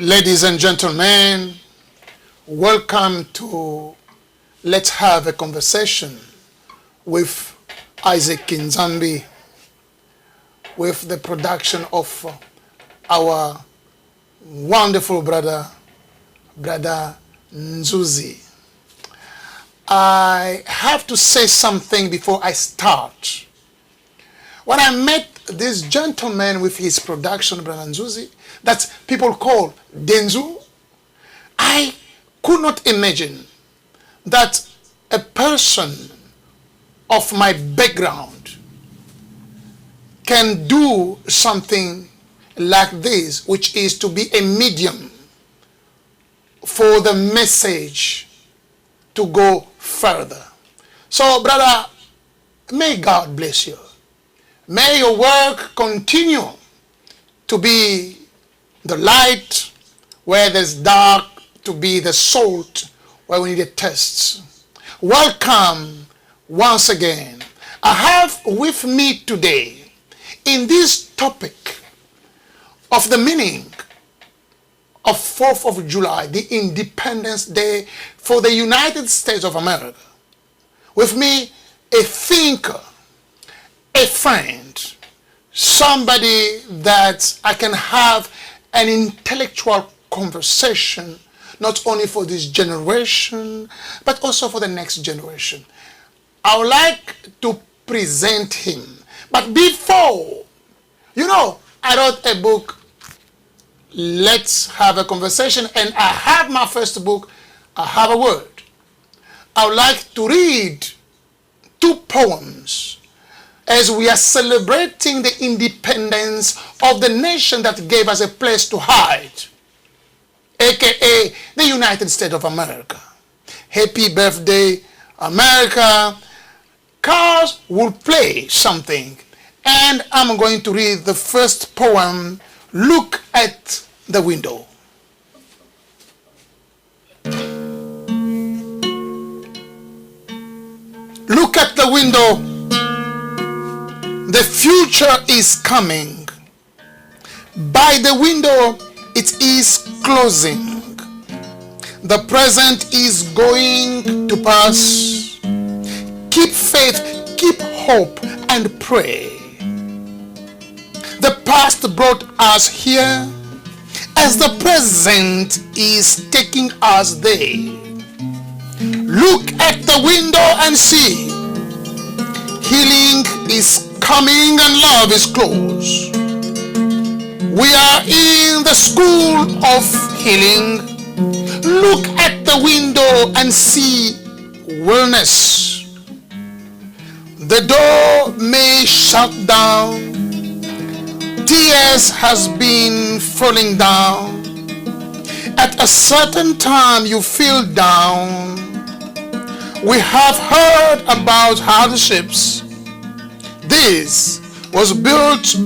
Ladies and gentlemen, welcome to Let's Have a Conversation with Isaac Kinzambi, with the production of our wonderful brother Nzuzi. I have to say something before I start. When I met this gentleman with his production, brother Nzuzi, that people call Denzu, I could not imagine that a person of my background can do something like this, which is to be a medium for the message to go further. So, brother, may God bless you. May your work continue to be the light where there's dark, to be the salt where we need a test. Welcome once again. I have with me today in this topic of the meaning of 4th of July, the Independence Day for the United States of America. With me, a thinker, a friend, somebody that I can have an intellectual conversation, not only for this generation, but also for the next generation. I would like to present him. But before, I wrote a book, Let's Have a Conversation, and I have my first book, I Have a Word. I would like to read 2 poems as we are celebrating the independence of the nation that gave us a place to hide, aka the United States of America. Happy birthday, America. Cars will play something, and I'm going to read the first poem, Look at the Window. Look at the window. The future is coming. By the window, it is closing. The present is going to pass. Keep faith, keep hope, and pray. The past brought us here, as the present is taking us there. Look at the window and see. Healing is coming and love is close. We are in the school of healing. Look at the window and see wellness. The door may shut down. Tears has been falling down. At a certain time you feel down. We have heard about hardships. This was built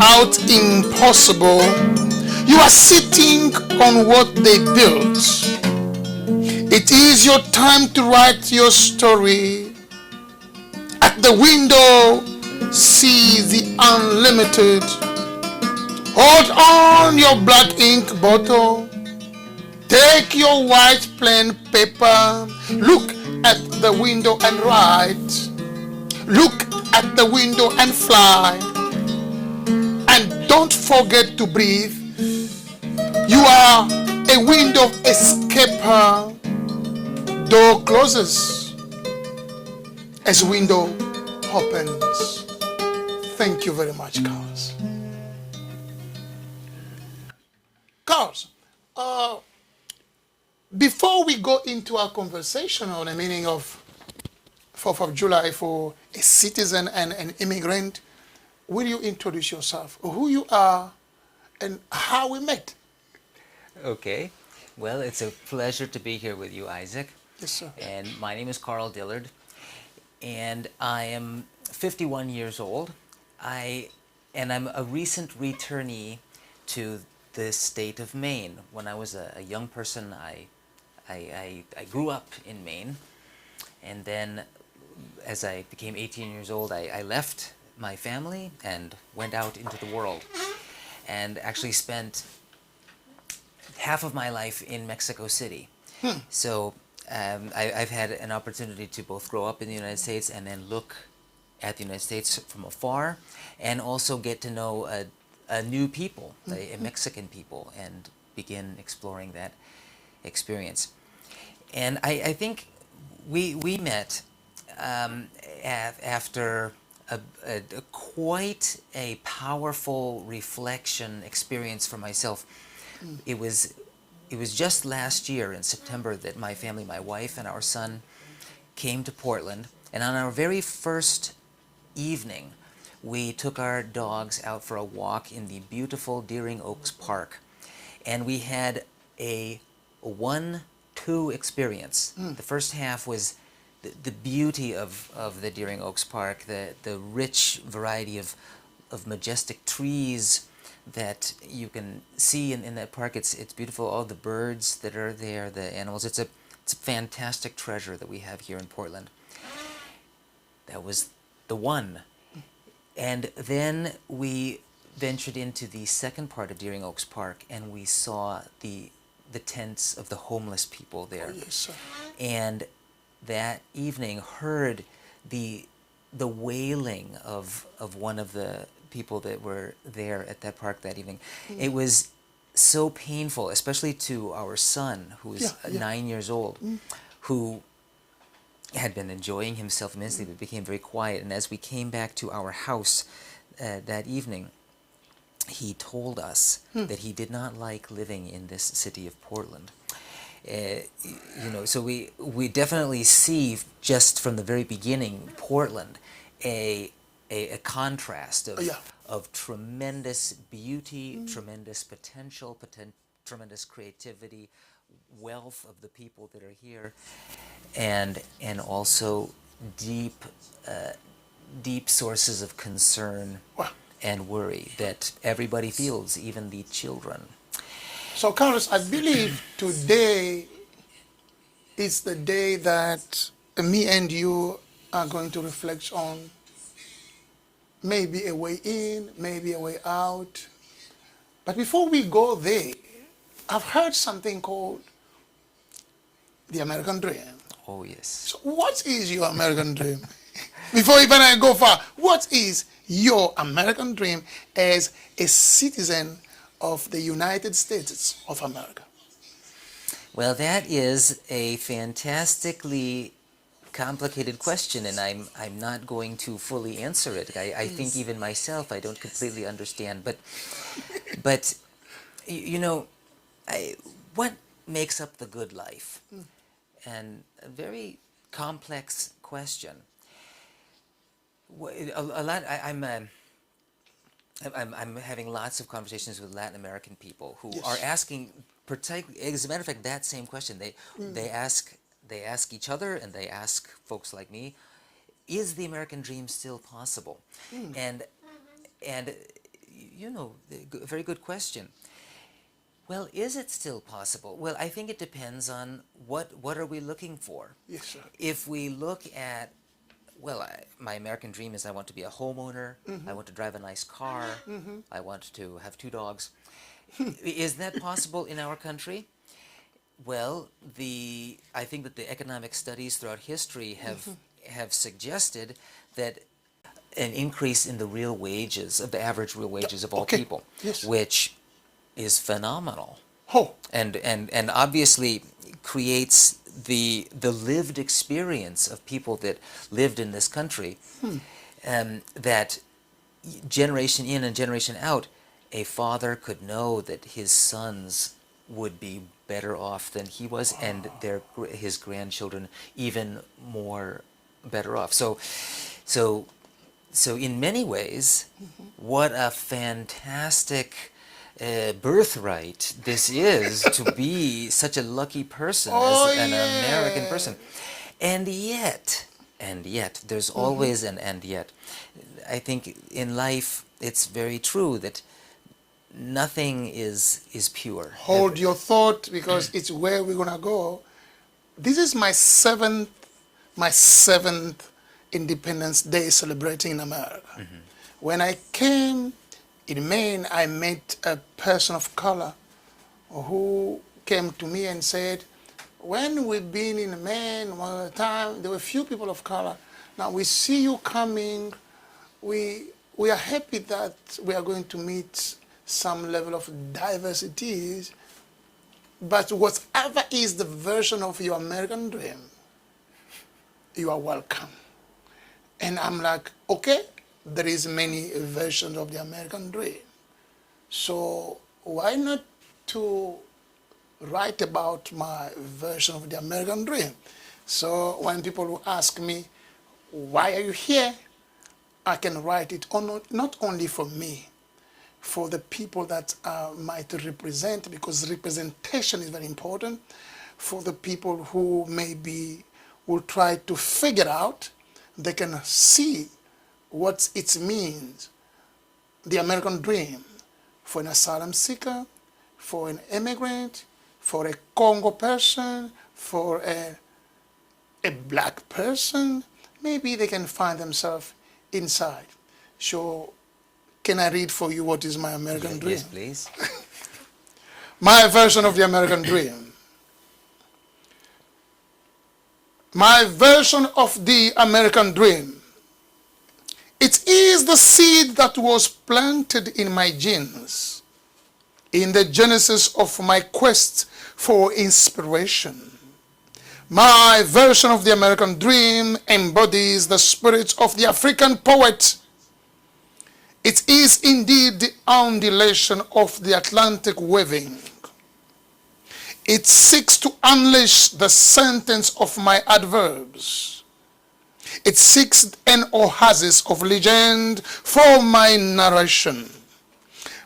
out impossible. You are sitting on what they built. It is your time to write your story. At the window, see the unlimited. Hold on your black ink bottle. Take your white plain paper. Look at the window and write. Look at the window and fly. And don't forget to breathe. You are a window escaper. Door closes as window opens. Thank you very much, Carlos. Carlos, before we go into our conversation on the meaning of 4th of July for a citizen and an immigrant, will you introduce yourself, who you are, and how we met? Okay. Well, it's a pleasure to be here with you, Isaac. Yes, sir. And my name is Carl Dillard, and I am 51 years old. I'm a recent returnee to the state of Maine. When I was a young person, I grew up in Maine, and then as I became 18 years old, I left my family and went out into the world, and actually spent half of my life in Mexico City. So I've had an opportunity to both grow up in the United States and then look at the United States from afar, and also get to know a new people, a Mexican people, and begin exploring that experience. And I think we met after quite a powerful reflection experience for myself. It was just last year in September that my family, my wife and our son, came to Portland, and on our very first evening, we took our dogs out for a walk in the beautiful Deering Oaks Park, and we had a 1-2 experience. The first half was the beauty of the Deering Oaks Park, the rich variety of majestic trees that you can see in that park. It's beautiful, all the birds that are there, the animals. It's a fantastic treasure that we have here in Portland. That was the one. And then we ventured into the second part of Deering Oaks Park, and we saw the tents of the homeless people there. Oh, yes, sir. And that evening heard the wailing of one of the people that were there at that park that evening. It was so painful, especially to our son, who was 9 years old, who had been enjoying himself immensely, but became very quiet. And as we came back to our house that evening, he told us that he did not like living in this city of Portland. So we definitely see just from the very beginning, Portland, a contrast of tremendous beauty, tremendous potential, tremendous creativity, wealth of the people that are here, and also deep sources of concern and worry that everybody feels, even the children. So, Carlos, I believe today is the day that me and you are going to reflect on maybe a way in, maybe a way out. But before we go there, I've heard something called the American Dream. Oh, yes. So what is your American dream? Before even I go far, what is your American dream as a citizen of the United States of America? Well, that is a fantastically complicated question, and I'm not going to fully answer it. I think even myself I don't completely understand. But what makes up the good life? And a very complex question. I'm having lots of conversations with Latin American people who are asking, as a matter of fact, that same question. They ask each other, and they ask folks like me, is the American dream still possible? And a very good question. Well, is it still possible? Well, I think it depends on what are we looking for. Yes, sir. If we look at, my American dream is I want to be a homeowner, I want to drive a nice car, I want to have 2 dogs. Is that possible in our country? Well, I think that the economic studies throughout history have suggested that an increase in the real wages, of the average real wages of all people, which is phenomenal, and obviously creates the lived experience of people that lived in this country, that generation in and generation out, a father could know that his sons would be better off than he was, and his grandchildren even more better off. So in many ways, what a fantastic birthright this is to be such a lucky person as an American person. And yet there's always an and yet. I think in life it's very true that nothing is pure. Hold your thought, because it's where we're gonna go. This is my seventh Independence Day celebrating in America. When I came in Maine, I met a person of color who came to me and said, when we've been in Maine one time, there were few people of color. Now we see you coming. We are happy that we are going to meet some level of diversities, but whatever is the version of your American dream, you are welcome. And I'm like, okay, there is many versions of the American dream. So why not to write about my version of the American dream? So when people will ask me, why are you here? I can write it not only for me, for the people that might represent, because representation is very important, for the people who maybe will try to figure out, they can see what it means, the American dream, for an asylum seeker, for an immigrant, for a Congo person, for a black person. Maybe they can find themselves inside. So, can I read for you what is my American dream? Yes, please. My version of the American dream. My version of the American dream. It is the seed that was planted in my genes, in the genesis of my quest for inspiration. My version of the American dream embodies the spirit of the African poet. It is indeed the undulation of the Atlantic weaving. It seeks to unleash the sentence of my adverbs. It seeks an oasis of legend for my narration.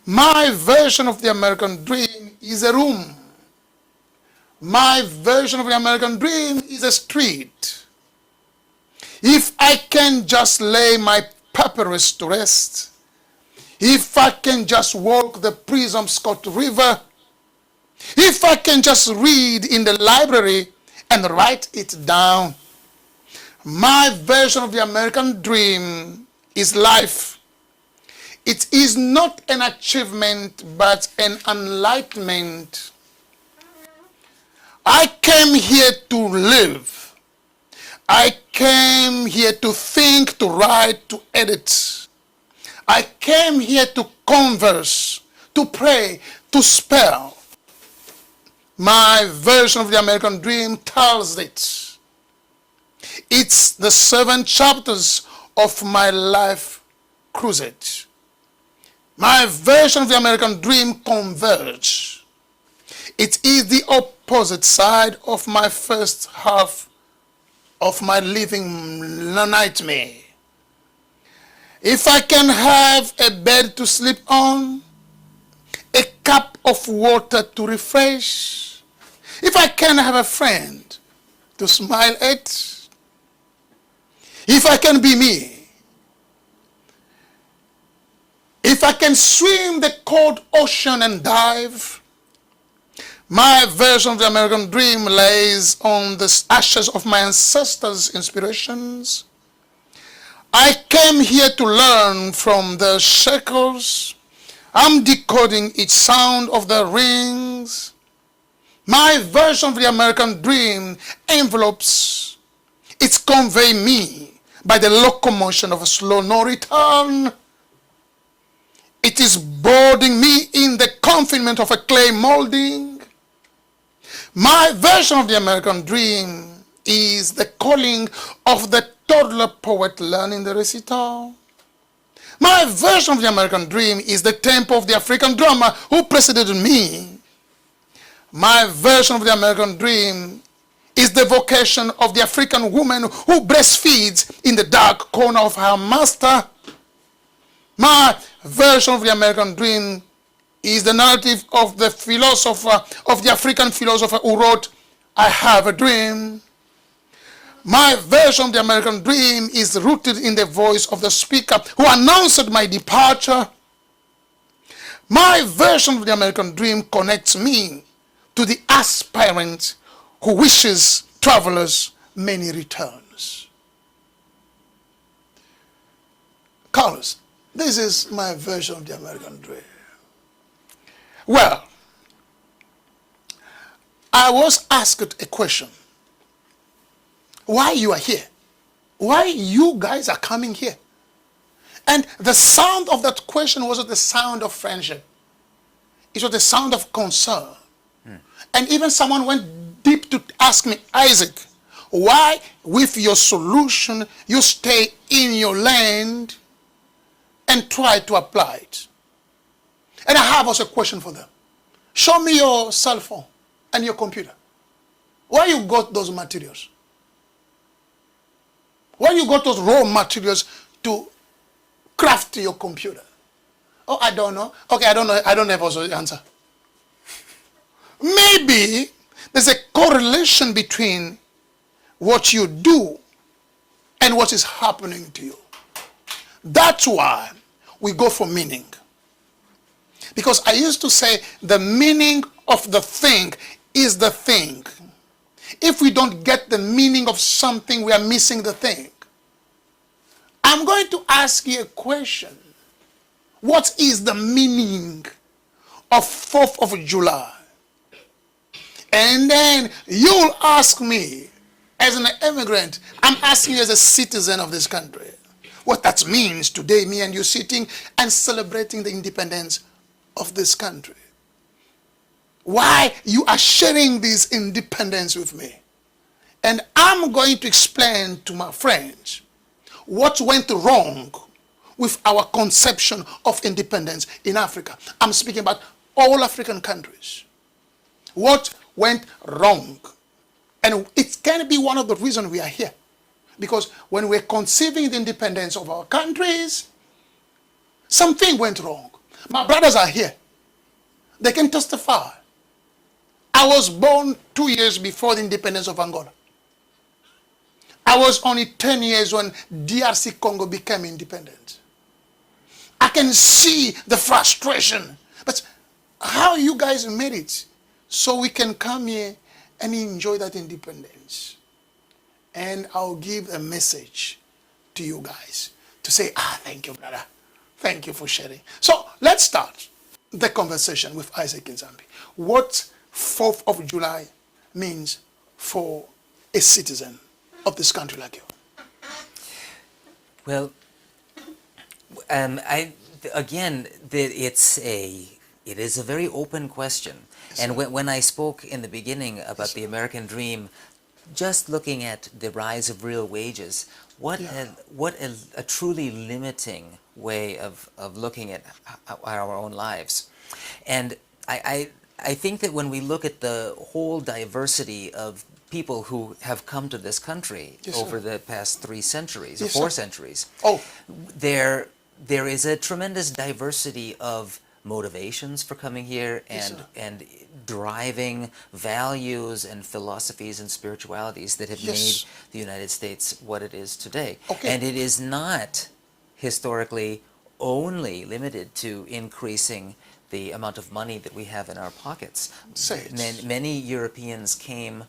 My version of the American dream is a room. My version of the American dream is a street. If I can just lay my papyrus to rest, if I can just walk the Prism-Scott River, if I can just read in the library and write it down, my version of the American dream is life. It is not an achievement, but an enlightenment. I came here to live. I came here to think, to write, to edit. I came here to converse, to pray, to spell. My version of the American dream tells it. It's the 7 chapters of my life crusade. My version of the American dream converge. It is the opposite side of my first half of my living nightmare. If I can have a bed to sleep on, a cup of water to refresh, if I can have a friend to smile at, if I can be me, if I can swim the cold ocean and dive, my version of the American dream lays on the ashes of my ancestors' inspirations. I came here to learn from the shekels. I'm decoding each sound of the rings. My version of the American dream envelopes, it's convey me by the locomotion of a slow no return. It is boarding me in the confinement of a clay molding. My version of the American dream is the calling of the toddler poet learning the recital. My version of the American dream is the tempo of the African drummer who preceded me. My version of the American dream is the vocation of the African woman who breastfeeds in the dark corner of her master. My version of the American dream is the narrative of the philosopher, of the African philosopher who wrote, I have a dream. My version of the American dream is rooted in the voice of the speaker who announced my departure. My version of the American dream connects me to the aspirant who wishes travelers many returns. Carlos, this is my version of the American dream. Well, I was asked a question. Why you are here? Why you guys are coming here? And the sound of that question wasn't the sound of friendship. It was the sound of concern. And even someone went deep to ask me, Isaac, why with your solution you stay in your land and try to apply it? And I have also a question for them. Show me your cell phone and your computer. Where you got those materials? Where you got those raw materials to craft your computer? Oh, I don't know. Okay, I don't know. I don't have also the answer. Maybe there's a correlation between what you do and what is happening to you. That's why we go for meaning. Because I used to say the meaning of the thing is the thing. If we don't get the meaning of something, we are missing the thing. I'm going to ask you a question. What is the meaning of 4th of July? And then you'll ask me, as an immigrant, I'm asking you as a citizen of this country, what that means today, me and you sitting and celebrating the independence of this country. Why you are sharing this independence with me. And I'm going to explain to my friends what went wrong with our conception of independence in Africa. I'm speaking about all African countries. What went wrong? And it can be one of the reasons we are here. Because when we're conceiving the independence of our countries, something went wrong. My brothers are here. They can testify. I was born 2 years before the independence of Angola. I was only 10 years when DRC Congo became independent. I can see the frustration. But how you guys made it so we can come here and enjoy that independence. And I'll give a message to you guys to say, thank you, brother. Thank you for sharing. So let's start the conversation with Isaac Kinzambi. What 4th of July means for a citizen of this country like you? Well, it is a very open question. Yes, and when I spoke in the beginning about the American dream, just looking at the rise of real wages, what a truly limiting way of looking at our own lives. And I think that when we look at the whole diversity of people who have come to this country over the past 3 centuries or 4 centuries, there is a tremendous diversity of motivations for coming here and driving values and philosophies and spiritualities that have made the United States what it is today. And it is not historically only limited to increasing the amount of money that we have in our pockets. Many Europeans came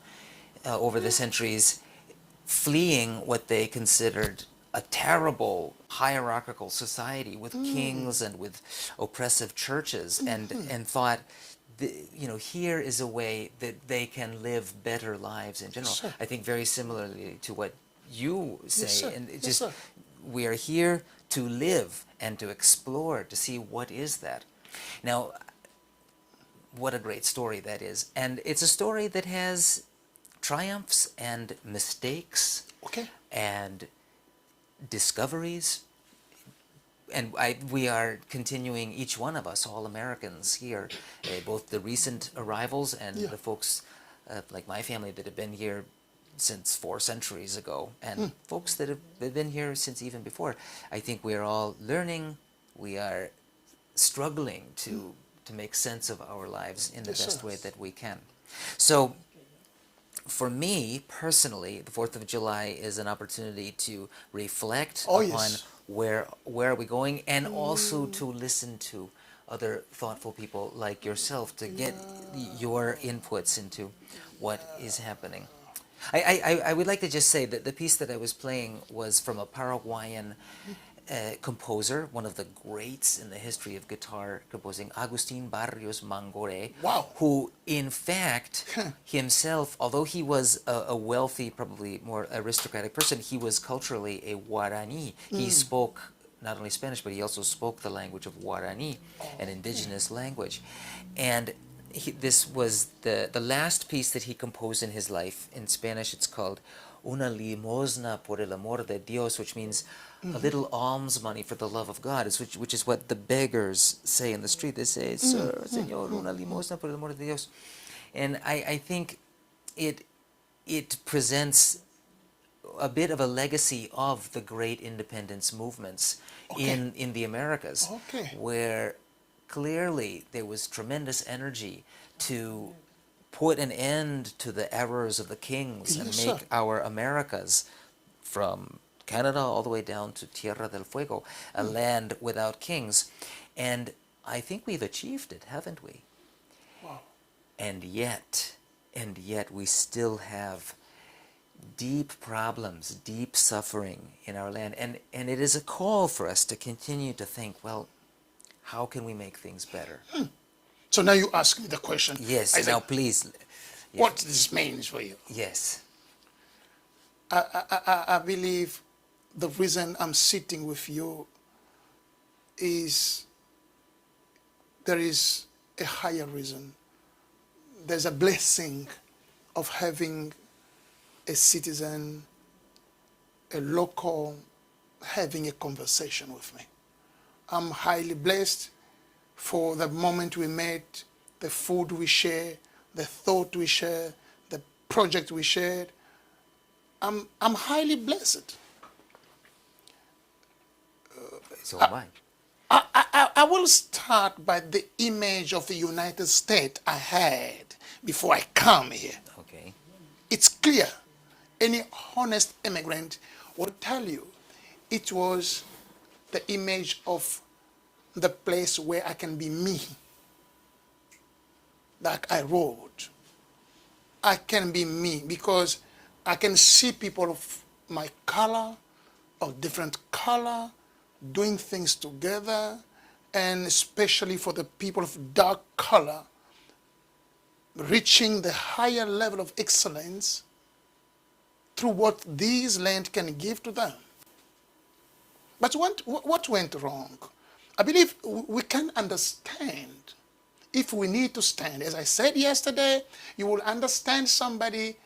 over the centuries fleeing what they considered a terrible hierarchical society with kings and with oppressive churches, and thought, here is a way that they can live better lives in general. I think very similarly to what you say, and we are here to live and to explore, to see what is that. Now, what a great story that is. And it's a story that has triumphs and mistakes and discoveries. And we are continuing, each one of us, all Americans here, both the recent arrivals and the folks like my family that have been here since 4 centuries ago, and folks that have been here since even before. I think we are all learning, we are struggling to make sense of our lives in the best way that we can. So for me personally, the 4th of July is an opportunity to reflect upon where are we going, and also to listen to other thoughtful people like yourself to get your inputs into what is happening. I would like to just say that the piece that I was playing was from a Paraguayan composer, one of the greats in the history of guitar composing, Agustin Barrios Mangore, Wow. who in fact himself, although he was a wealthy, probably more aristocratic person, he was culturally a Guarani. He spoke not only Spanish, but he also spoke the language of Guarani, an indigenous language. And this was the last piece that he composed in his life. In Spanish, it's called Una limosna por el amor de Dios, which means a little alms money for the love of God, which is what the beggars say in the street. They say, Sir, Señor, una limosna por el amor de Dios. And I think it presents a bit of a legacy of the great independence movements in the Americas, where clearly there was tremendous energy to put an end to the errors of the kings and make our Americas, from Canada all the way down to Tierra del Fuego, a land without kings. And I think we've achieved it, haven't we? Wow. And yet we still have deep problems, deep suffering in our land. And it is a call for us to continue to think, well, how can we make things better? So now you ask me the question. Yes, Isaac, now please. what this means for you? Yes. I believe the reason I'm sitting with you is there is a higher reason. There's a blessing of having a citizen, a local, having a conversation with me. I'm highly blessed for the moment we met, the food we share, the thought we share, the project we shared. I'm highly blessed. So am I. I will start by the image of the United States I had before I come here. Okay. It's clear. Any honest immigrant will tell you it was the image of the place where I can be me. Like I wrote. I can be me because I can see people of my color, of different color, doing things together, and especially for the people of dark color, reaching the higher level of excellence through what these land can give to them. But what went wrong? I believe we can understand if we need to stand. As I said yesterday, you will understand somebody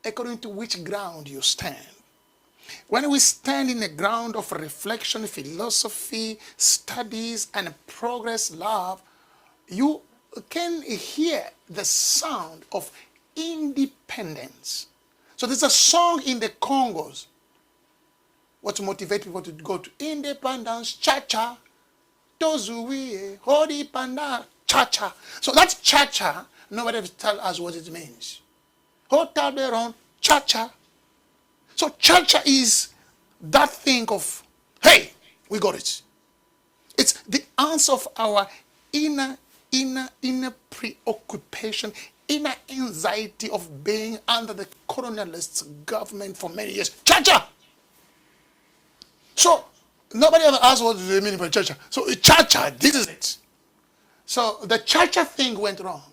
according to which ground you stand. When we stand in the ground of reflection, philosophy, studies, and progress, love, you can hear the sound of independence. So there's a song in the Congos what motivates people to go to independence, cha-cha, tozuie, hodi panda, cha-cha. So that's cha-cha. Nobody tell us what it means. Hotel Beron, cha-cha. So cha-cha is that thing of, hey, we got it. It's the answer of our inner preoccupation, inner anxiety of being under the colonialist government for many years. Cha-cha! So nobody ever asked what they mean by cha-cha. So cha-cha, this is it. So the cha-cha thing went wrong.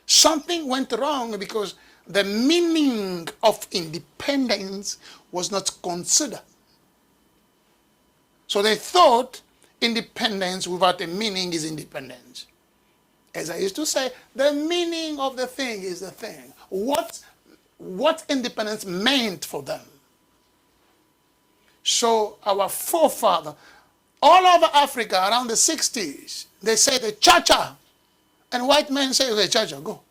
Something went wrong because the meaning of independence was not considered. So they thought independence without a meaning is independence. As I used to say, the meaning of the thing is the thing. What independence meant for them. So our forefather, all over Africa around the 60s, they say the cha-cha. And white men say, okay, cha-cha, go.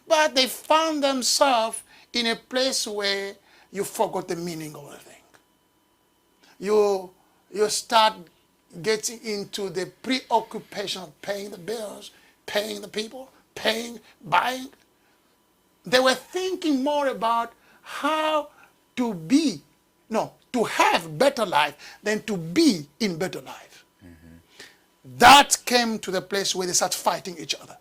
But they found themselves in a place where you forgot the meaning of the thing. You start getting into the preoccupation of paying the bills, paying the people, buying. They were thinking more about how to to have better life than to be in better life. That came to the place where they start fighting each other.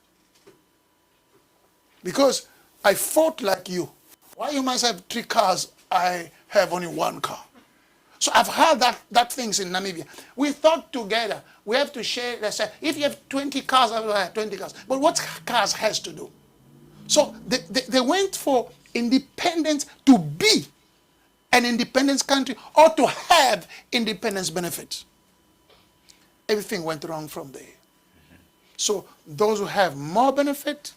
Because I fought like you. Why you must have 3 cars? I have only 1 car. So I've heard that things in Namibia. We thought together, we have to share, let's say, if you have 20 cars, I will have 20 cars. But what cars has to do? So they went for independence to be an independence country or to have independence benefits. Everything went wrong from there. So those who have more benefit,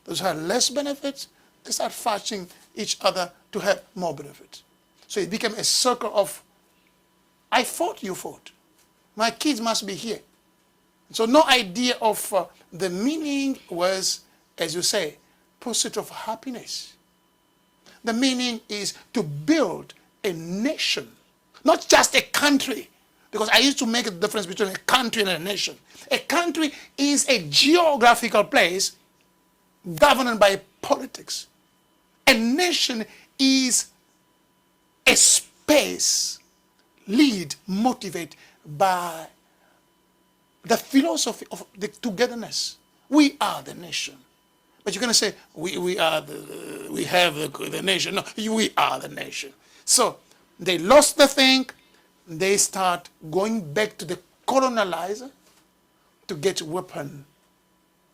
those who have less benefits, they start fighting each other to have more benefit. So it became a circle of, I fought, you fought. My kids must be here. So no idea of the meaning was, as you say, pursuit of happiness. The meaning is to build a nation, not just a country. Because I used to make a difference between a country and a nation. A country is a geographical place governed by politics. A nation is a space motivated by the philosophy of the togetherness. We are the nation. But you're going to say, we have the nation. No, we are the nation. So they lost the thing. They start going back to the colonizer to get weapon.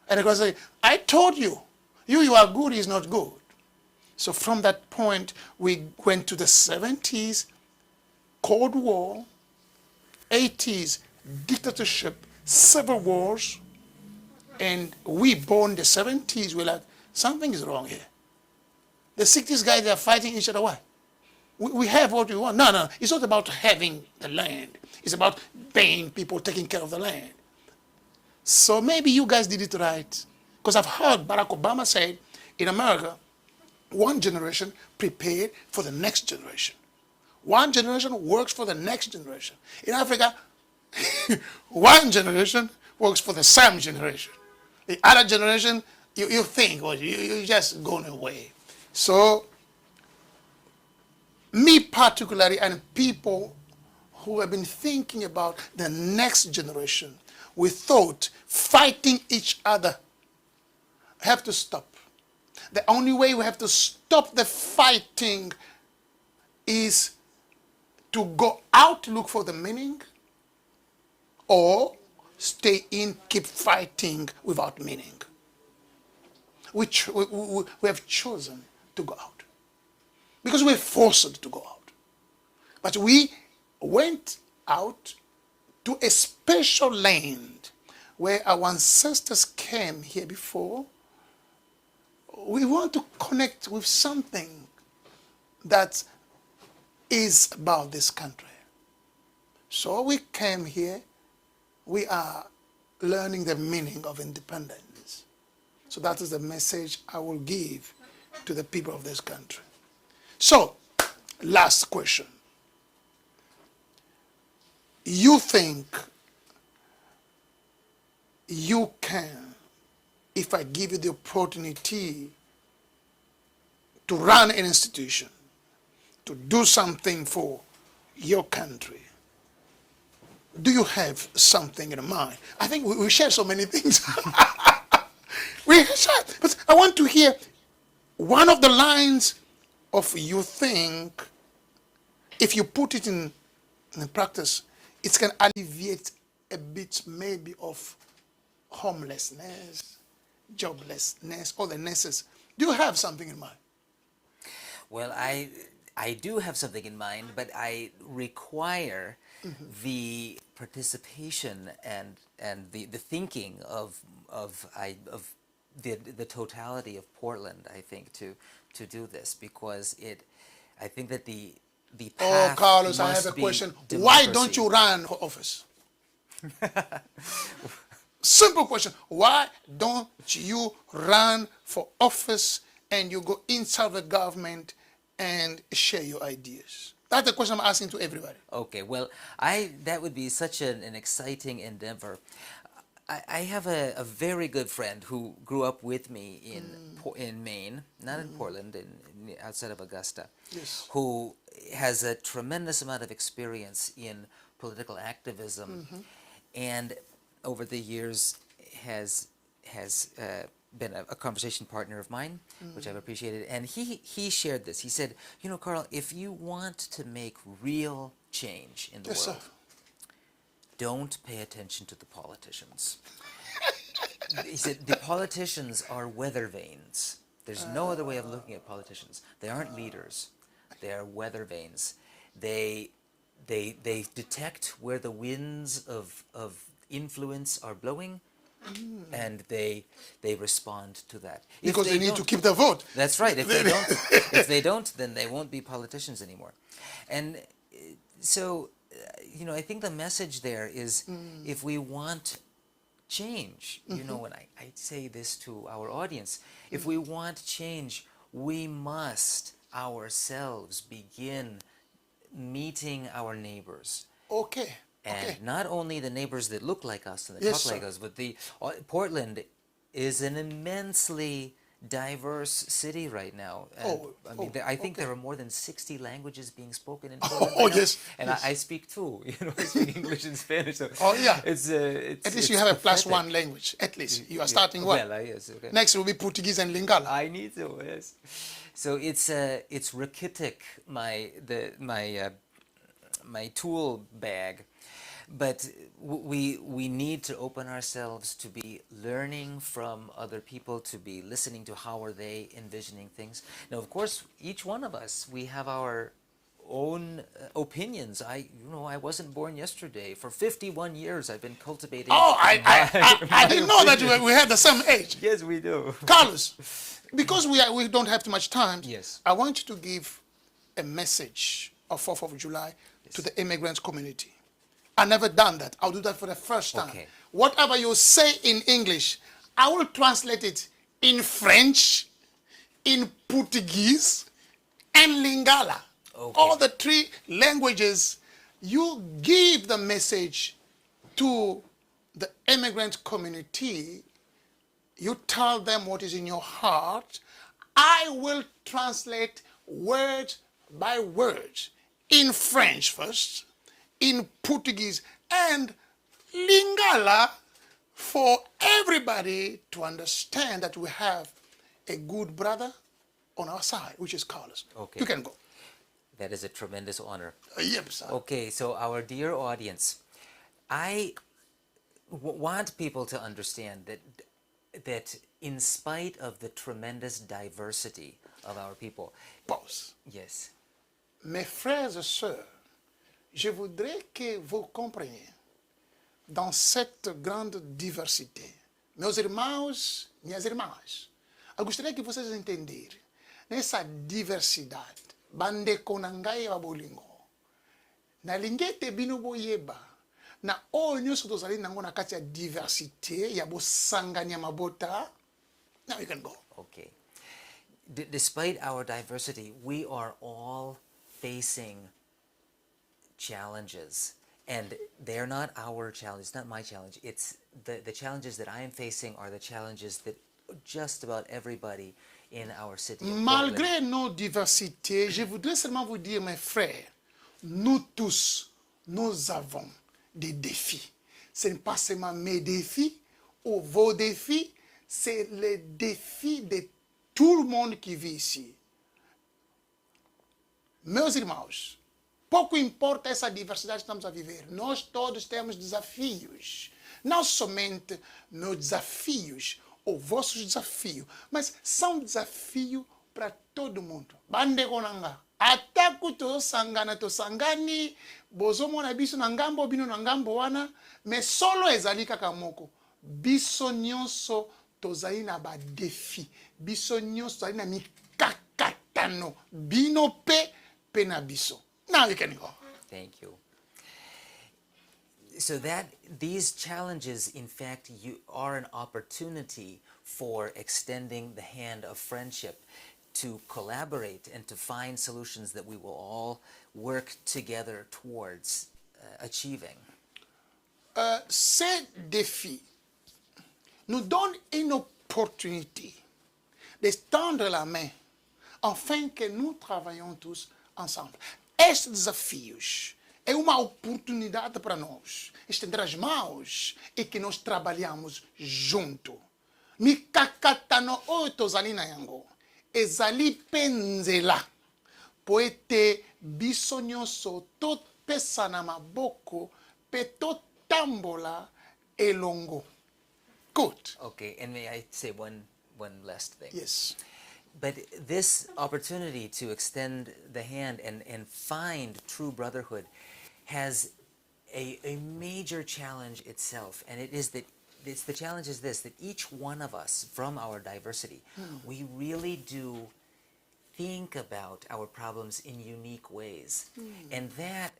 And they're going to say, I told you, you are good, is not good. So from that point, we went to the 70s, Cold War, 80s, dictatorship, civil wars, and we born the 70s, we're like, something is wrong here. The 60s guys, they are fighting each other. Why? We have what we want. No, it's not about having the land. It's about paying people, taking care of the land. So maybe you guys did it right. Because I've heard Barack Obama say, in America, one generation prepared for the next generation. One generation works for the next generation. In Africa, one generation works for the same generation. The other generation, you think, well, you just going away. So, me particularly, and people who have been thinking about the next generation, we thought fighting each other have to stop. The only way we have to stop the fighting is to go out, look for the meaning, or stay in, keep fighting without meaning. We have chosen to go out because we're forced to go out. But we went out to a special land where our ancestors came here before. We want to connect with something that is about this country. So we came here. We are learning the meaning of independence. So that is the message I will give to the people of this country. So, last question. You think you can, if I give you the opportunity to run an institution, to do something for your country, do you have something in mind? I think we share so many things. We share, but I want to hear one of the lines of you think, if you put it in practice, it can alleviate a bit maybe of homelessness, joblessness, all the nesses. Do you have something in mind? Well, I do have something in mind, but I require the participation and the thinking of the totality of Portland, I think, to do this, because I think that the path. Oh, Carlos, I have must a be question. democracy. Why don't you run for office? Simple question. Why don't you run for office and you go inside the government and share your ideas? That's the question I'm asking to everybody. Okay, well, that would be such an exciting endeavor. I have a very good friend who grew up with me in Maine, not in Portland, outside of Augusta, Yes. who has a tremendous amount of experience in political activism, and over the years has been a conversation partner of mine, which I've appreciated, and he shared this. He said, you know, Carl, if you want to make real change in the Yes, world, sir. don't pay attention to the politicians. He said the politicians are weather vanes. There's no other way of looking at politicians. They aren't leaders. They are weather vanes. They detect where the winds of influence are blowing, and they respond to that. If Because they need to don't- keep the vote. That's right. If they don't, then they won't be politicians anymore. And so, you know, I think the message there is, if we want change, you know, when I say this to our audience, if we want change, we must ourselves begin meeting our neighbors. Okay. And Okay. not only the neighbors that look like us and that Yes, talk like sir. us, but Portland is an immensely diverse city right now. And, I mean, I think there are more than 60 languages being spoken in Portland right now. Yes, And yes. I speak too. You know, I speak English and Spanish. So Oh, yeah. it's At least you it's have a plus pathetic. one language. At least you are starting well. Well, yes, okay. Next will be Portuguese and Lingala. I need to, yes. So it's rachitic, my tool bag, but we need to open ourselves to be learning from other people, to be listening to how are they envisioning things. Now, of course, each one of us, we have our own opinions. I wasn't born yesterday. For 51 years, I've been cultivating. Oh, I didn't know that we had the same age. Yes, we do. Carlos, because we don't have too much time, Yes. I want you to give a message of 4th of July to the immigrant community. I've never done that. I'll do that for the first time. Okay. Whatever you say in English, I will translate it in French, in Portuguese, and Lingala. Okay. All the three languages. You give the message to the immigrant community. You tell them what is in your heart. I will translate word by word in French first, in Portuguese, and Lingala for everybody to understand that we have a good brother on our side, which is Carlos. Okay. You can go. That is a tremendous honor. Yep, sir. Okay, so our dear audience, I want people to understand that in spite of the tremendous diversity of our people, Pause. yes, Mes frères et sœurs, je voudrais que vous compreniez dans cette grande diversité. Meus irmãos, minhas irmãs, eu gostaria que vocês entenderem nessa diversidade. Bandeko na ngai wa bolingo. Na lingete bino boyeba. Na oyo nyonso tozali nango na kati ya diversité ya bosangani ya mabota. Now you can go. okay. Despite our diversity, we are all facing challenges. And they're not our challenge, not my challenge. It's the challenges that I am facing are the challenges that just about everybody in our city of Portland. Malgré nos diversités, je voudrais seulement vous dire, mes frères, nous tous, nous avons des défis. Ce n'est pas seulement mes défis ou vos défis, c'est les défis de tout le monde qui vit ici. Meus irmãos, pouco importa essa diversidade que estamos a viver, nós todos temos desafios. Não somente meus desafios, ou vossos desafios, mas são desafios para todo mundo. Bandeko nanga, ataku tosangani, bozomona biso na ngambo bino na ngambo wana, mais solo ezali kaka moko. Biso nyonso tozali na ba défi, biso nyonso tozali na mikakatano, bino pe na biso. Now you can go. Thank you. So that these challenges, in fact, are an opportunity for extending the hand of friendship to collaborate and to find solutions that we will all work together towards achieving. Ces défis nous donnent une opportunité de tendre la main afin que nous travaillons tous ensemble. Estes desafios é uma oportunidade para nós estender as mãos e que nós trabalhamos junto. mikakatano oyo tozali na yango ezali mpe nzela po ete biso nyonso topesa na maboko mpe totambola elongo. Good. Okay, and may I say one last thing? Yes. But this opportunity to extend the hand and find true brotherhood has a major challenge itself, and the challenge is this, that each one of us, from our diversity, we really do think about our problems in unique ways. And that,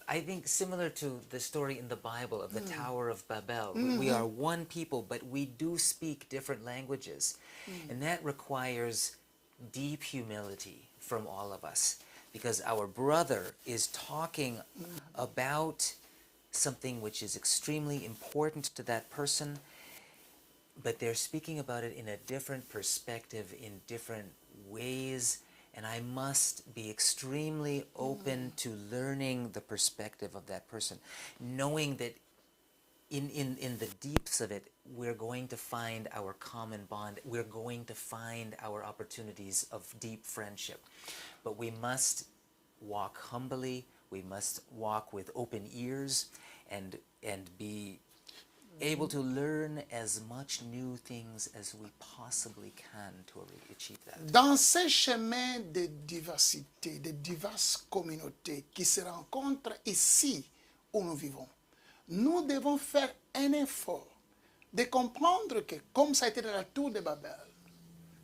I think, similar to the story in the Bible of the Tower of Babel. We are one people, but we do speak different languages. And that requires deep humility from all of us, because our brother is talking about something which is extremely important to that person, but they're speaking about it in a different perspective, in different ways, and I must be extremely open to learning the perspective of that person, knowing that in the deeps of it, we're going to find our common bond, we're going to find our opportunities of deep friendship. But we must walk humbly, we must walk with open ears, and be able to learn as much new things as we possibly can to achieve that. Dans ces chemins de diversité, de diverses communautés qui se rencontrent ici où nous vivons, nous devons faire un effort de comprendre que, comme ça a été dans la tour de Babel,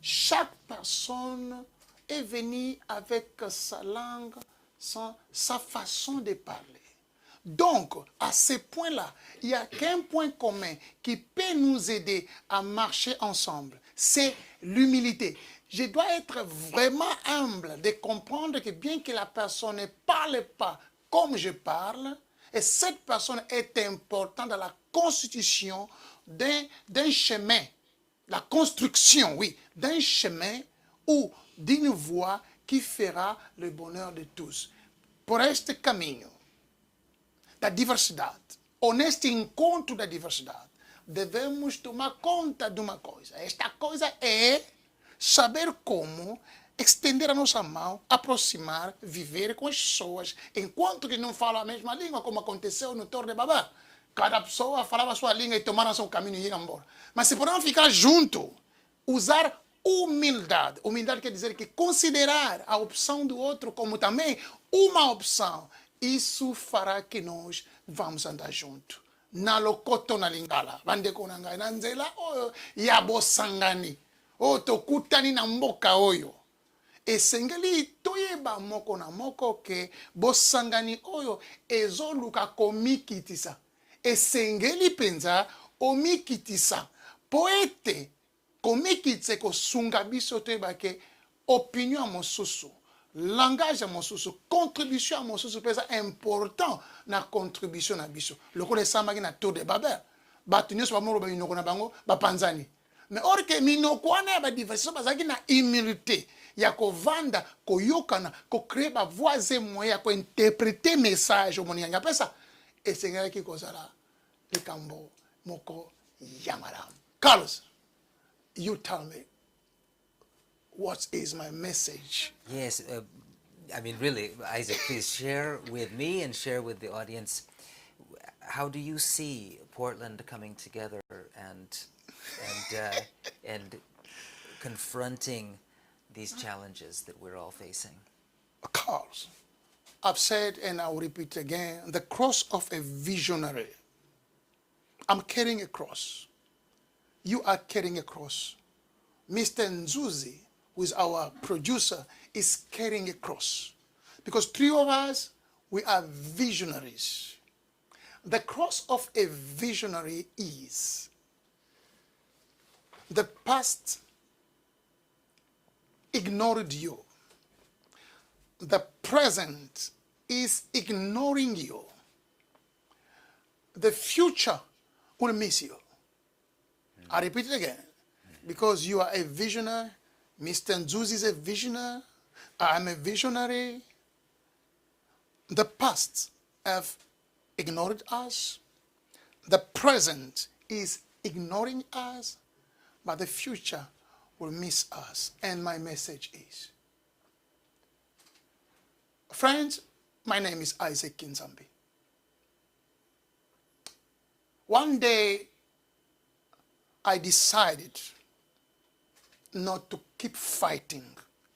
chaque personne est venue avec sa langue, sa façon de parler. Donc, à ce point-là, il n'y a qu'un point commun qui peut nous aider à marcher ensemble. C'est l'humilité. Je dois être vraiment humble de comprendre que bien que la personne ne parle pas comme je parle, et cette personne est importante dans la constitution d'un chemin, la construction, oui, d'un chemin ou d'une voie qui fera le bonheur de tous. Por este caminho da diversidade, ou neste encontro da diversidade, devemos tomar conta de uma coisa. Esta coisa é saber como estender a nossa mão, aproximar, viver com as pessoas, enquanto que não falam a mesma língua, como aconteceu no Torre de Babel. Cada pessoa falava a sua língua e tomaram seu caminho e iam embora. Mas se podemos ficar juntos, usar humildade. Humildade quer dizer que considerar a opção do outro como também uma opção. Isso fará que nós vamos andar juntos. Na lokoto na lingala, bandeko na ngai na nzela oyo ya bosangani. O tokutani na mboka oyo. Esengeli toyeba moko na moko ke bosangani oyo ezoluka komikitisa. Esengeli penza omikitisa. Poete komikitse kosunga biso toyeba ke opinion mosusu. Langage à mon sous contribution à mon sous pesa important na contribution na biso lokole samaki na tour de Babel batunyo so bamoro ba inoko na bango ba panzani mais or que minoko na ba diversité bazaki na humilité ya ko vanda ko yokana ko créer ba voix et moyens ko interpréter message au moni ya pesa et sengela ki kozala likambo moko yamara. Carlos, you tell me, what is my message? Yes, I mean, really, Isaac, please share with me and share with the audience. How do you see Portland coming together and confronting these challenges that we're all facing? Carlos, I've said and I'll repeat again, the cross of a visionary. I'm carrying a cross. You are carrying a cross. Mr. Nzuzi, who is our producer, is carrying a cross. Because three of us, we are visionaries. The cross of a visionary is the past ignored you. The present is ignoring you. The future will miss you. I repeat it again. Because you are a visionary, Mr. Nzuzi is a visionary, I'm a visionary. The past have ignored us. The present is ignoring us. but the future will miss us. And my message is, friends, my name is Isaac Kinzambi. One day, I decided not to keep fighting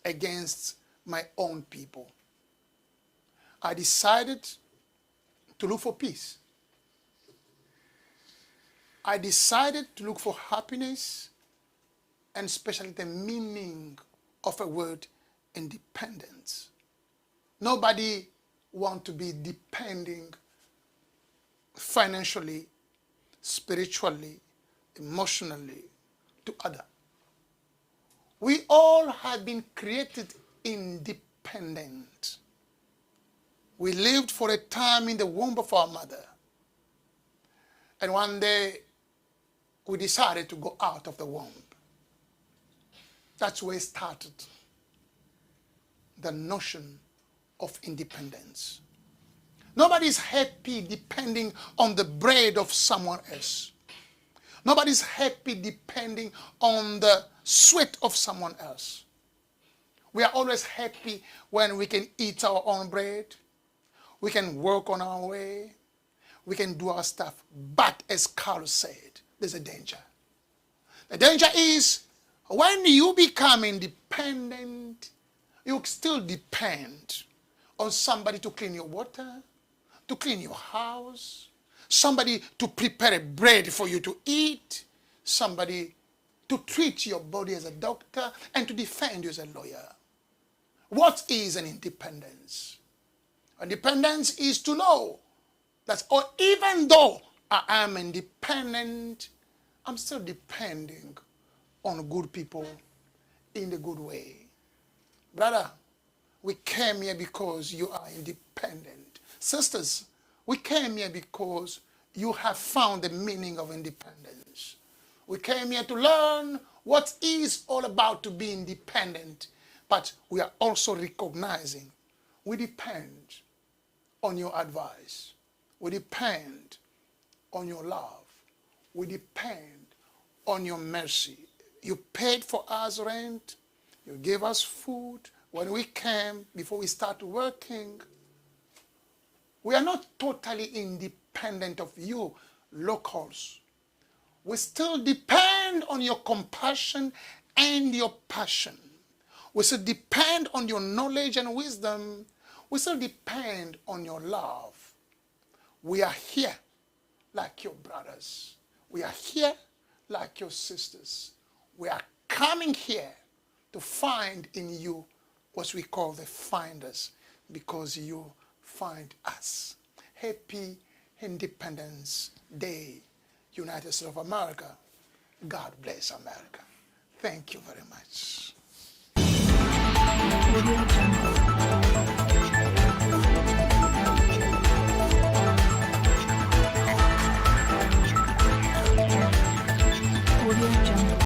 against my own people. I decided to look for peace. I decided to look for happiness, and especially the meaning of a word, independence. Nobody wants to be depending financially, spiritually, emotionally to others. We all have been created independent. We lived for a time in the womb of our mother. And one day, we decided to go out of the womb. That's where it started, the notion of independence. Nobody's happy depending on the bread of someone else. Nobody's happy depending on the sweat of someone else. We are always happy when we can eat our own bread. We can work on our way. We can do our stuff. But as Carlos said, there's a danger. The danger is when you become independent, you still depend on somebody to clean your water, to clean your house, somebody to prepare a bread for you to eat, somebody to treat your body as a doctor, and to defend you as a lawyer. What is an independence? Independence is to know that even though I am independent, I'm still depending on good people in the good way. Brother, we came here because you are independent. Sisters, we came here because you have found the meaning of independence. We came here to learn what is all about to be independent, but we are also recognizing we depend on your advice. We depend on your love. We depend on your mercy. You paid for us rent. You gave us food. When we came, before we start working, we are not totally independent of you, locals. We still depend on your compassion and your passion. We still depend on your knowledge and wisdom. We still depend on your love. We are here like your brothers. We are here like your sisters. We are coming here to find in you what we call the finders, because you find us. Happy Independence Day, United States of America. God bless America. Thank you very much.